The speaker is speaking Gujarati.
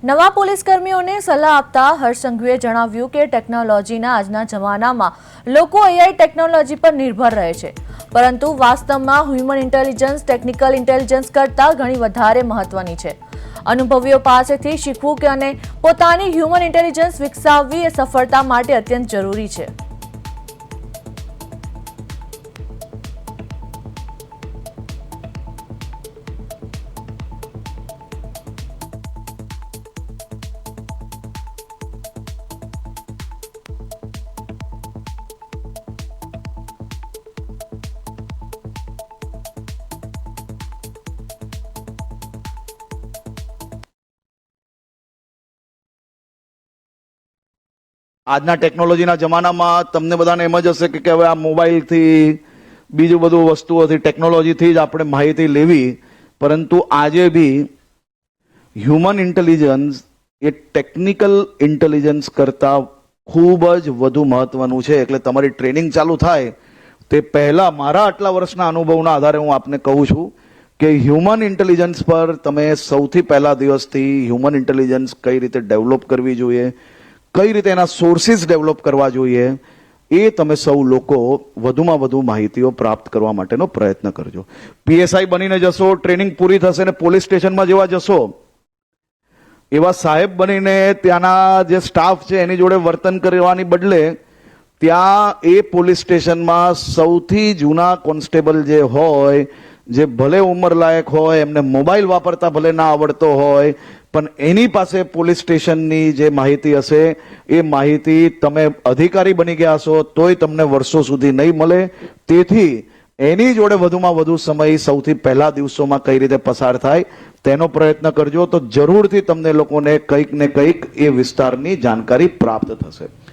નવા પોલીસ કર્મીઓને સલાહ આપતા હર્ષ સંઘવીએ જણાવ્યું કે ટેકનોલોજીના આજના જમાનામાં લોકો એઆઈ ટેકનોલોજી પર નિર્ભર રહે છે, પરંતુ વાસ્તવમાં હ્યુમન ઇન્ટેલિજન્સ ટેકનિકલ ઇન્ટેલિજન્સ કરતાં ઘણી વધારે મહત્વની છે। અનુભવીઓ પાસેથી શીખવું કે અને પોતાની હ્યુમન ઇન્ટેલિજન્સ વિકસાવવી એ સફળતા માટે અત્યંત જરૂરી છે। આજના ટેકનોલોજીના જમાનામાં તમને બધાને એમ જ હશે કે હવે આ મોબાઈલથી બીજું બધું વસ્તુઓથી ટેકનોલોજીથી જ આપણે માહિતી લેવી, પરંતુ આજે બી હ્યુમન ઇન્ટેલિજન્સ એ ટેકનિકલ ઇન્ટેલિજન્સ કરતાં ખૂબ જ વધુ મહત્વનું છે। એટલે તમારી ટ્રેનિંગ ચાલુ થાય તે પહેલાં મારા આટલા વર્ષના અનુભવના આધારે હું આપને કહું છું કે હ્યુમન ઇન્ટેલિજન્સ પર તમે સૌથી પહેલા દિવસથી હ્યુમન ઇન્ટેલિજન્સ કઈ રીતે ડેવલપ કરવી જોઈએ, કઈ રીતે એના સોર્સિસ ડેવલપ કરવા જોઈએ, એ તમે સૌ લોકો વધુમાં વધુ માહિતીઓ પ્રાપ્ત કરવા માટેનો પ્રયત્ન કરજો। પીએસઆઈ બનીને જશો, ટ્રેનિંગ પૂરી થશે ને પોલીસ સ્ટેશનમાં જેવા જશો એવા સાહેબ બનીને ત્યાંના જે સ્ટાફ છે એની જોડે વર્તન કરવાની બદલે ત્યાં એ પોલીસ સ્ટેશનમાં સૌથી જૂના કોન્સ્ટેબલ જે હોય, જે ભલે ઉંમરલાયક હોય, એમને મોબાઈલ વાપરતા ભલે ના આવડતો હોય, પણ એની પાસે પોલીસ સ્ટેશનની જે માહિતી હશે એ માહિતી તમે અધિકારી બની ગયા હશો તોય તમને વર્ષો સુધી નહીં મળે। તેથી એની જોડે વધુમાં વધુ સમય સૌથી પહેલા દિવસોમાં કઈ રીતે પસાર થાય તેનો પ્રયત્ન કરજો, તો જરૂરથી તમને લોકોને કંઈક ને કંઈક એ વિસ્તારની જાણકારી પ્રાપ્ત થશે।